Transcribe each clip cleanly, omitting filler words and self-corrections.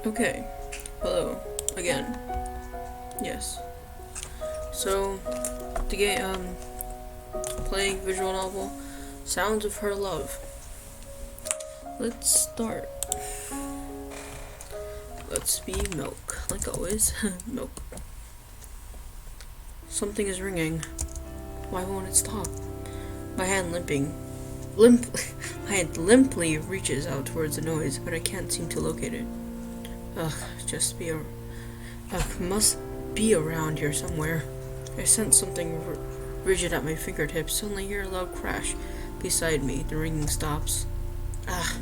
Okay, hello again. Yes. So, the game, playing visual novel, Sounds of Her Love. Let's start. Let's be milk, like always. Milk. Something is ringing. Why won't it stop? My hand my hand limply reaches out towards the noise, but I can't seem to locate it. Ugh, must be around here somewhere. I sense something rigid at my fingertips, suddenly hear a loud crash beside me. The ringing stops. Ah.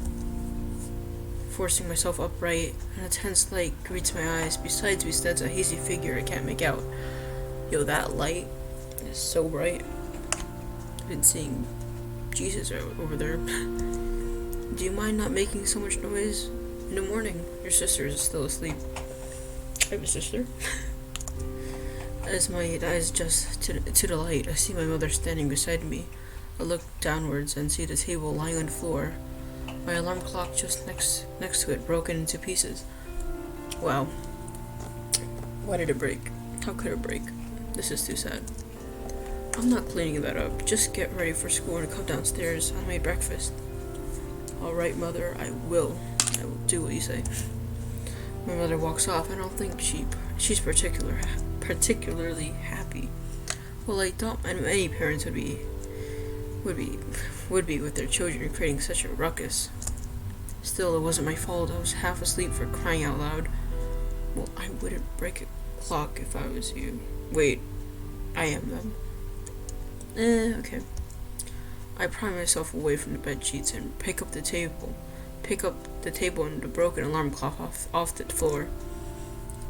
Forcing myself upright, and a tense light greets my eyes. Besides me stands a hazy figure I can't make out. Yo, that light is so bright. I've been seeing Jesus over there. Do you mind not making so much noise? In the morning, your sister is still asleep. I have a sister. As my eyes adjust to the light, I see my mother standing beside me. I look downwards and see the table lying on the floor. My alarm clock just next to it, broken into pieces. Wow. Why did it break? How could it break? This is too sad. I'm not cleaning that up. Just get ready for school and come downstairs. I made breakfast. Alright, Mother, I will. I will do what you say. My mother walks off. I don't think she's particularly happy. Well, I thought many parents would be with their children creating such a ruckus. Still, it wasn't my fault. I was half asleep, for crying out loud. Well, I wouldn't break a clock if I was you. Wait, I am them. Okay. I pry myself away from the bed sheets and pick up the table and the broken alarm clock off the floor.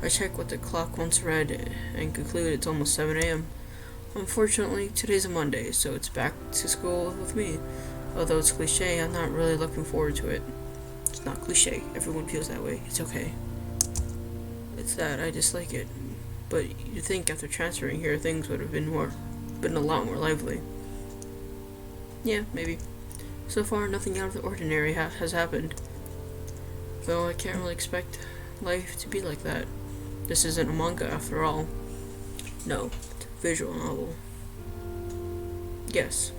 I check what the clock once read and conclude it's almost 7 a.m. Unfortunately, today's a Monday, so it's back to school with me. Although it's cliche, I'm not really looking forward to it. It's not cliche. Everyone feels that way. It's okay. It's that I dislike it. But you'd think after transferring here, things would have been a lot more lively. Yeah, maybe. So far, nothing out of the ordinary has happened. Though I can't really expect life to be like that. This isn't a manga after all. No, it's a visual novel. Yes.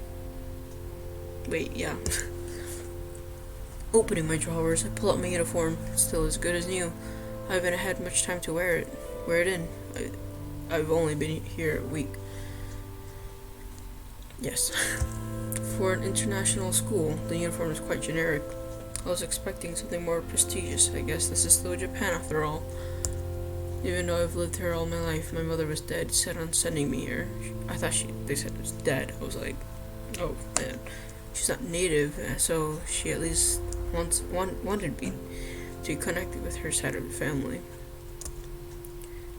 Wait, yeah. Opening my drawers, I pull out my uniform. It's still as good as new. I haven't had much time to wear it in. I've only been here a week. Yes. For an international school, the uniform is quite generic. I was expecting something more prestigious. I guess this is still Japan after all. Even though I've lived here all my life, my mother was dead set on sending me here. I thought they said it was dead. I was like, oh man. She's not native, so she at least wanted me to be connected with her side of the family.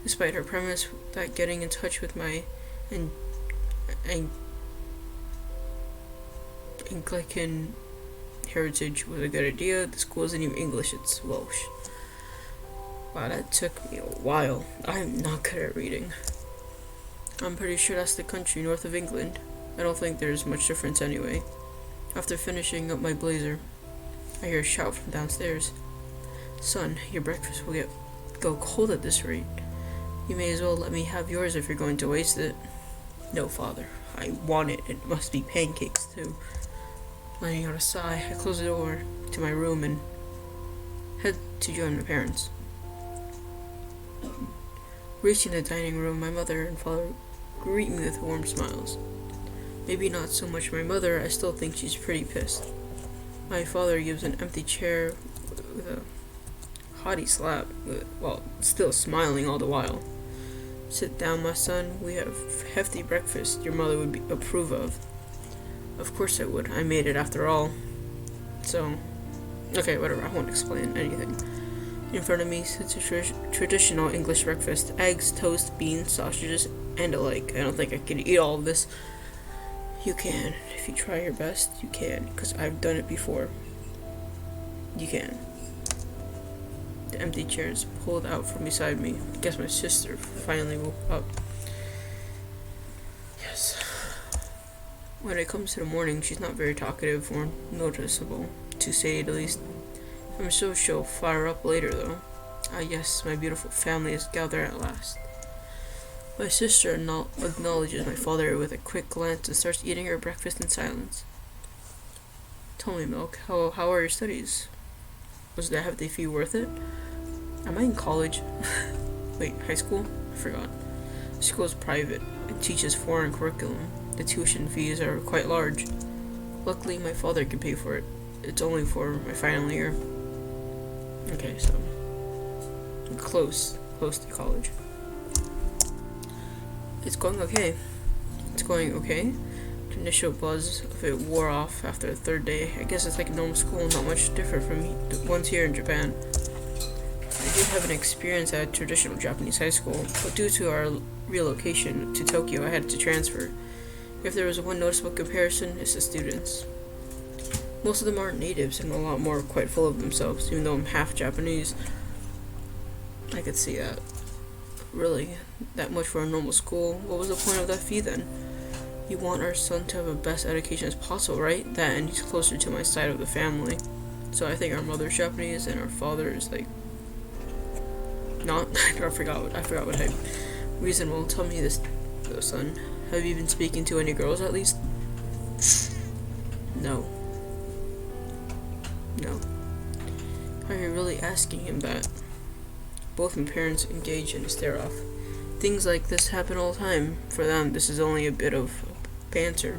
Despite her premise that getting in touch with my Anglican heritage was a good idea, the school isn't even English, it's Welsh. Wow, that took me a while. I'm not good at reading. I'm pretty sure that's the country north of England. I don't think there's much difference anyway. After finishing up my blazer, I hear a shout from downstairs. Son, your breakfast will go cold at this rate. You may as well let me have yours if you're going to waste it. No, Father. I want it. It must be pancakes, too. Letting out a sigh, I close the door to my room and head to join my parents. Reaching the dining room, my mother and father greet me with warm smiles. Maybe not so much my mother, I still think she's pretty pissed. My father gives an empty chair with a haughty slap, while still smiling all the while. Sit down, my son. We have hefty breakfast your mother would approve of. Of course I would. I made it after all. So, okay, whatever. I won't explain anything. In front of me sits a traditional English breakfast. Eggs, toast, beans, sausages, and the like. I don't think I can eat all of this. You can. If you try your best, you can. Because I've done it before. You can. The empty chair is pulled out from beside me. I guess my sister finally woke up. Yes. When it comes to the morning, she's not very talkative or noticeable, to say the least. I'm sure she'll fire up later, though. Ah, yes, my beautiful family is gathered at last. My sister acknowledges my father with a quick glance and starts eating her breakfast in silence. Tell me, Milk, how are your studies? Was the hefty fee worth it? Am I in college? Wait, high school? I forgot. School is private. It teaches foreign curriculum. The tuition fees are quite large. Luckily, my father can pay for it. It's only for my final year. Okay, so close to college. It's going okay. The initial buzz of it wore off after the third day. I guess it's like normal school, not much different from the ones here in Japan. I did have an experience at a traditional Japanese high school, but due to our relocation to Tokyo, I had to transfer. If there was one noticeable comparison, it's the students. Most of them aren't natives, and a lot more are quite full of themselves, even though I'm half Japanese. I could see that. Really, that much for a normal school? What was the point of that fee then? You want our son to have the best education as possible, right? That, and he's closer to my side of the family. So I think our mother's Japanese and our father is like not. I forgot what type. Reasonable. Tell me this, though, son. Have you been speaking to any girls at least? No. Are you really asking him that? Both my parents engage in a stare-off. Things like this happen all the time. For them, this is only a bit of banter.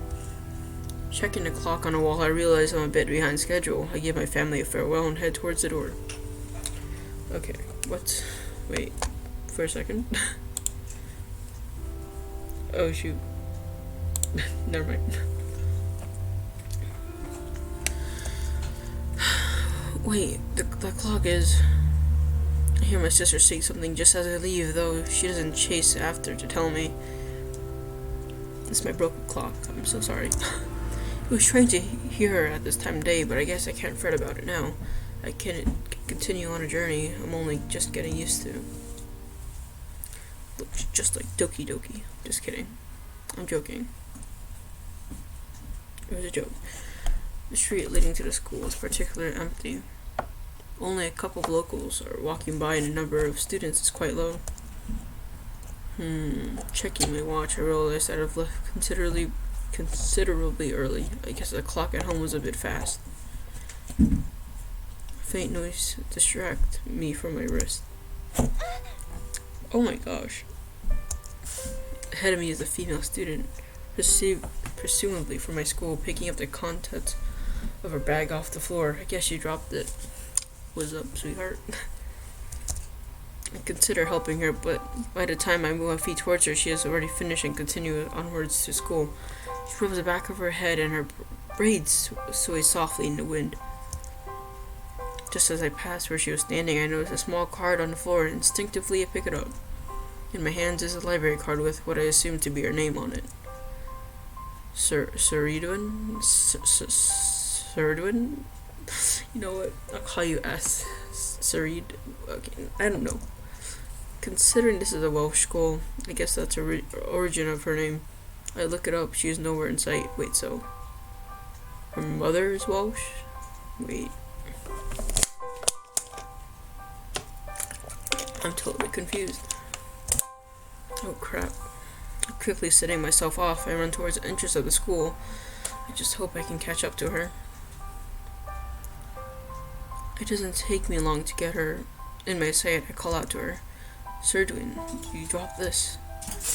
Checking the clock on the wall, I realize I'm a bit behind schedule. I give my family a farewell and head towards the door. Okay, what? Wait, for a second. Oh, shoot. Never mind. Wait, the clock is... I hear my sister say something just as I leave, though she doesn't chase after to tell me. It's my broken clock. I'm so sorry. It was trying to hear her at this time of day, but I guess I can't fret about it now. I can't continue on a journey I'm only just getting used to. Looks just like Doki Doki. Just kidding. I'm joking. It was a joke. The street leading to the school is particularly empty. Only a couple of locals are walking by and the number of students is quite low. Checking my watch, I realized that I've left considerably early. I guess the clock at home was a bit fast. Faint noise distract me from my wrist. Oh my gosh. Ahead of me is a female student, presumably from my school, picking up the contents of her bag off the floor. I guess she dropped it. What's up, sweetheart? I consider helping her, but by the time I move my feet towards her, she has already finished and continued onwards to school. She rubs the back of her head and her braids sway softly in the wind. Just as I passed where she was standing, I noticed a small card on the floor. Instinctively, I pick it up. In my hands is a library card with what I assume to be her name on it. Serdwin? Serdwin? You know what? I'll call you S. Sarid. Okay, I don't know. Considering this is a Welsh school, I guess that's the origin of her name. I look it up. She is nowhere in sight. Wait, so her mother is Welsh? Wait. I'm totally confused. Oh crap. Quickly setting myself off, I run towards the entrance of the school. I just hope I can catch up to her. It doesn't take me long to get her in my sight. I call out to her. Serdwin, you dropped this.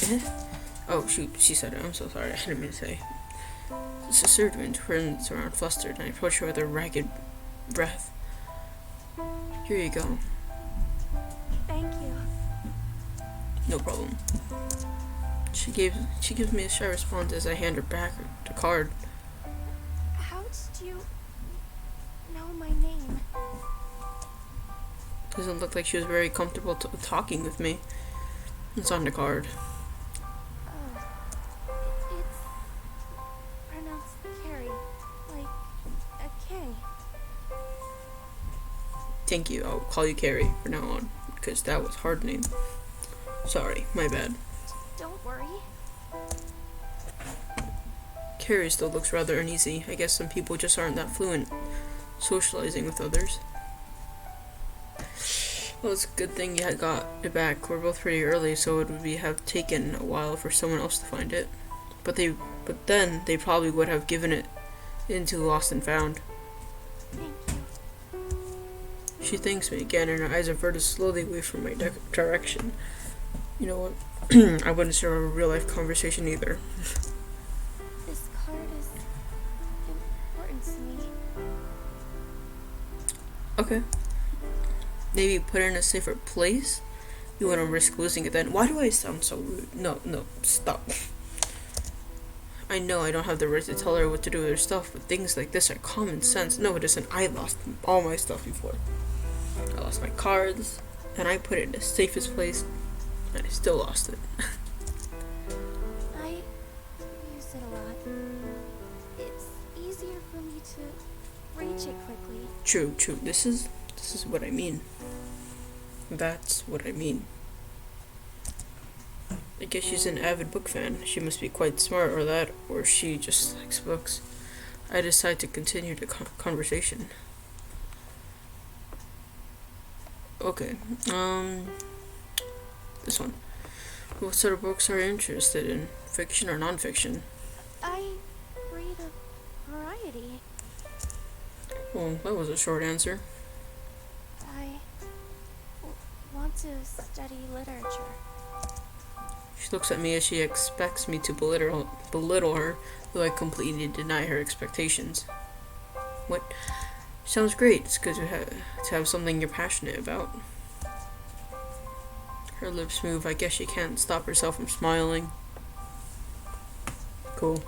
Eh? Oh shoot, she said it. I'm so sorry. I didn't mean to say. This is Serdwin turns around flustered, and I approach her with a ragged breath. Here you go. Thank you. No problem. She gives me a shy response as I hand her back the card. How did you know my name? Doesn't look like she was very comfortable talking with me. It's on the card. Oh. It's pronounced Carrie. Like a K. Thank you. I'll call you Carrie from now on, because that was a hard name. Sorry, my bad. Don't worry. Carrie still looks rather uneasy. I guess some people just aren't that fluent socializing with others. Well, it's a good thing you had got it back. We're both pretty early, so it would have taken a while for someone else to find it. But then they probably would have given it into Lost and Found. Thank you. She thanks me again, and her eyes averted slowly away from my direction. You know what? I wouldn't start a real life conversation either. This card is important to me. Okay. Maybe put it in a safer place? You wouldn't risk losing it then. Why do I sound so rude? No, stop. I know I don't have the right to tell her what to do with her stuff, but things like this are common sense. No, it isn't. I lost all my stuff before. I lost my cards, and I put it in the safest place, and I still lost it. I use it a lot. It's easier for me to reach it quickly. True. This is what I mean. That's what I mean. I guess she's an avid book fan. She must be quite smart, or she just likes books. I decide to continue the conversation. Okay, this one. What sort of books are you interested in? Fiction or non-fiction? I read a variety. Well, that was a short answer. I want to study literature. She looks at me as she expects me to belittle her, though I completely deny her expectations. What? Sounds great. It's good to have something you're passionate about. Her lips move. I guess she can't stop herself from smiling. Cool.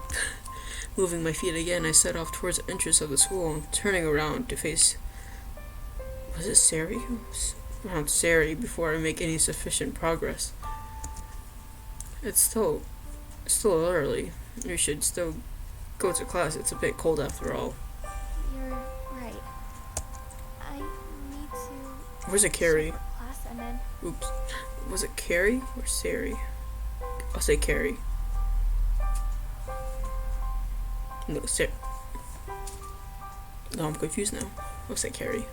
Moving my feet again, I set off towards the entrance of the school, turning around to face... Was it Sari? Around Sari before I make any sufficient progress. It's still early. You should still go to class. It's a bit cold after all. You're right. I need to... Where's it, Carrie? Class and then... Oops. Was it Carrie or Sari? I'll say Carrie. No, Sari. No, I'm confused now. I'll say Carrie.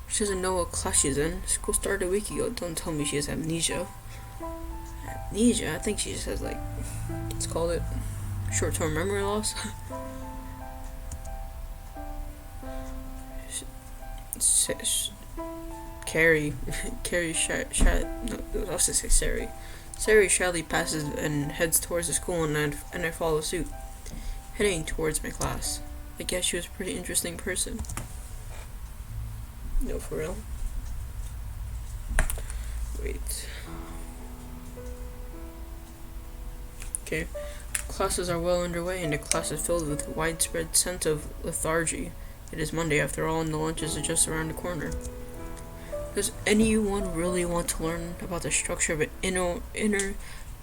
She doesn't know what class she's in. School started a week ago. Don't tell me she has amnesia. Amnesia? I think she just has, like, let's call it short-term memory loss. Carrie no, I'll just say Sari. Sari shyly passes and heads towards the school, and I follow suit, heading towards my class. I guess she was a pretty interesting person. No, for real. Wait. Okay. Classes are well underway, and the class is filled with a widespread sense of lethargy. It is Monday after all, and the lunches are just around the corner. Does anyone really want to learn about the structure of an inner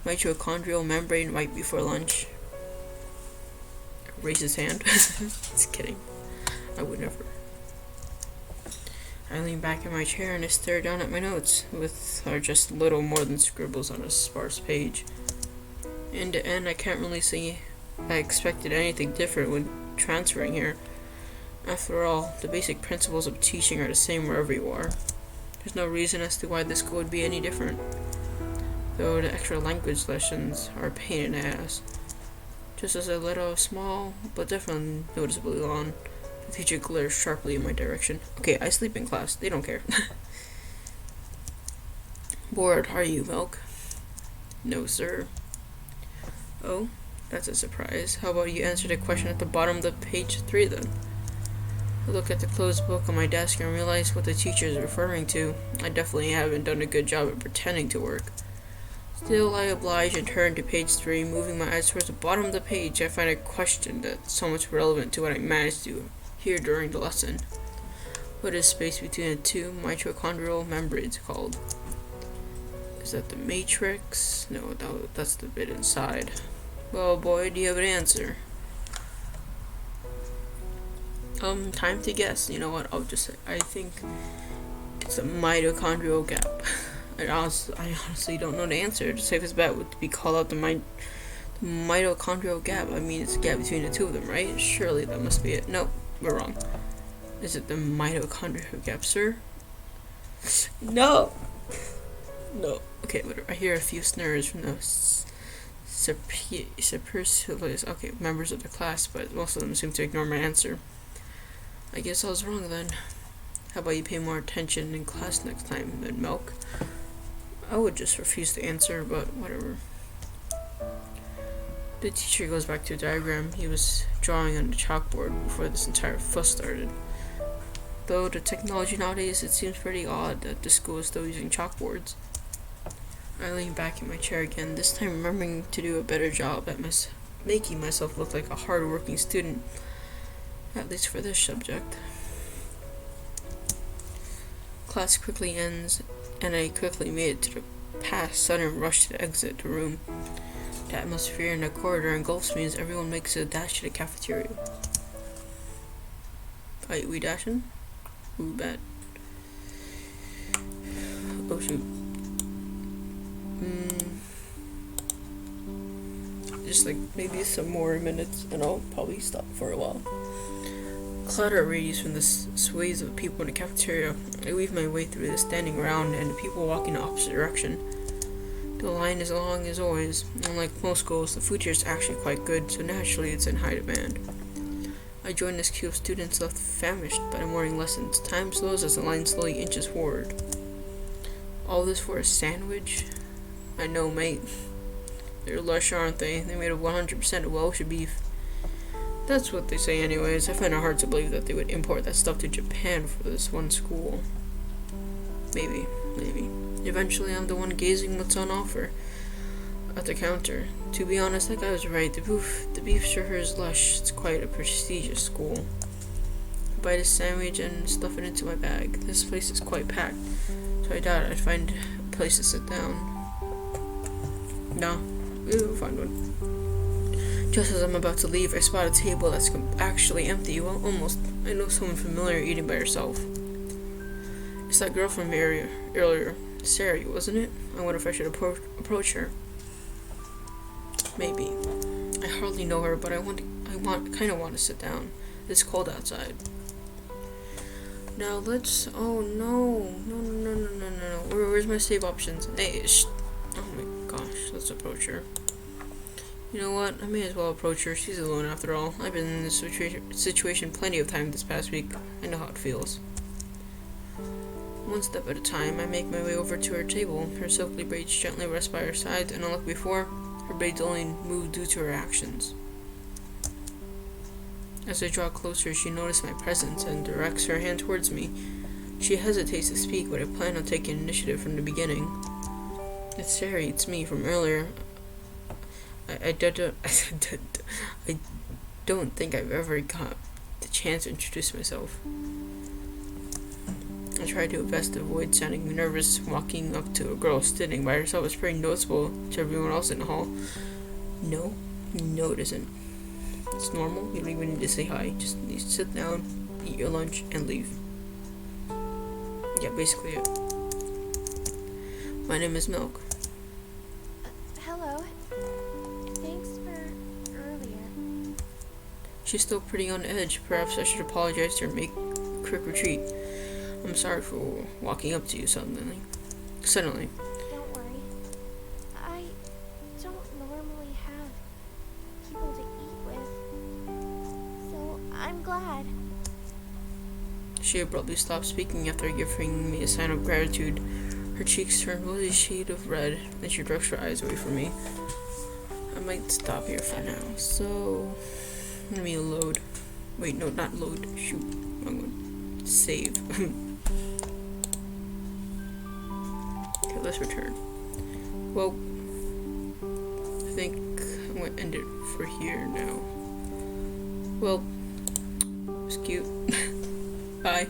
mitochondrial membrane right before lunch? Raise his hand. Just kidding. I would never. I lean back in my chair and I stare down at my notes, which are just little more than scribbles on a sparse page. In the end, I can't really say I expected anything different when transferring here. After all, the basic principles of teaching are the same wherever you are. There's no reason as to why this school would be any different. Though the extra language lessons are a pain in the ass. Just as a little small, but definitely noticeably long. The teacher glares sharply in my direction. Okay, I sleep in class. They don't care. Bored, are you, Milk? No, sir. Oh, that's a surprise. How about you answer the question at the bottom of the page 3 then? I look at the closed book on my desk and realize what the teacher is referring to. I definitely haven't done a good job at pretending to work. Still, I oblige and turn to page 3, moving my eyes towards the bottom of the page. I find a question that's so much relevant to what I managed to hear during the lesson. What is space between the two mitochondrial membranes called? Is that the matrix? No, that's the bit inside. Well, boy, do you have an answer? Time to guess. You know what? I'll just say, I think it's a mitochondrial gap. I honestly don't know the answer. The safest bet would be call out the mitochondrial gap. I mean, it's a gap between the two of them, right? Surely that must be it. Nope, we're wrong. Is it the mitochondrial gap, sir? No. No. Okay, whatever. I hear a few snurs from the supercilious, members of the class, but most of them seem to ignore my answer. I guess I was wrong then. How about you pay more attention in class next time than Milk? I would just refuse to answer, but whatever. The teacher goes back to a diagram he was drawing on the chalkboard before this entire fuss started. Though the technology nowadays, it seems pretty odd that the school is still using chalkboards. I lean back in my chair again, this time remembering to do a better job at making myself look like a hard-working student, at least for this subject. Class quickly ends, and I quickly made it to the past sudden rush to exit the room. The atmosphere in the corridor engulfs me as everyone makes a dash to the cafeteria. Alright, we dashing? Ooh, bad. Oh shoot. Just like maybe some more minutes and I'll probably stop for a while. Clutter radius from the sways of people in the cafeteria. I weave my way through the standing round and the people walk in the opposite direction. The line is long as always. Unlike most schools, the food here is actually quite good, so naturally it's in high demand. I join this queue of students left famished by the morning lessons. Time slows as the line slowly inches forward. All this for a sandwich? I know, mate. They're lush, aren't they? They're made of 100% Welsh beef. That's what they say anyways. I find it hard to believe that they would import that stuff to Japan for this one school. Maybe. Eventually I'm the one gazing what's on offer at the counter. To be honest, that guy was right. The beef sure is lush. It's quite a prestigious school. I bite a sandwich and stuff it into my bag. This place is quite packed, so I doubt I'd find a place to sit down. No, we'll find one. Just as I'm about to leave, I spot a table that's actually empty. Well, almost. I know someone familiar eating by herself. It's that girl from earlier. Sari, wasn't it? I wonder if I should approach her. Maybe. I hardly know her, but I kind of want to sit down. It's cold outside. Now let's. Oh no! Where's my save options? Hey, oh my gosh! Let's approach her. You know what? I may as well approach her. She's alone after all. I've been in this situation plenty of times this past week. I know how it feels. One step at a time, I make my way over to her table. Her silky braids gently rest by her sides, and unlike before, her braids only move due to her actions. As I draw closer, she notices my presence and directs her hand towards me. She hesitates to speak, but I plan on taking initiative from the beginning. It's Sari, it's me from earlier. I don't think I've ever got the chance to introduce myself. I try to best avoid sounding nervous. Walking up to a girl sitting by herself is pretty noticeable to everyone else in the hall. No, it isn't. It's normal. You don't even need to say hi. Just need to sit down, eat your lunch, and leave. Yeah, basically it. My name is Milk. Hello. Thanks for earlier. She's still pretty on edge. Perhaps I should apologize to her and make a quick retreat. I'm sorry for walking up to you suddenly. Don't worry. I don't normally have people to eat with, so I'm glad. She abruptly stopped speaking after giving me a sign of gratitude. Her cheeks turned rosy shade of red, and she brushed her eyes away from me. I might stop here for now, so let me load. Wait, no, not load. Shoot. I'm going to save. Okay, let's return. Well, I think I'm going to end it for here now. Well, it was cute. Bye.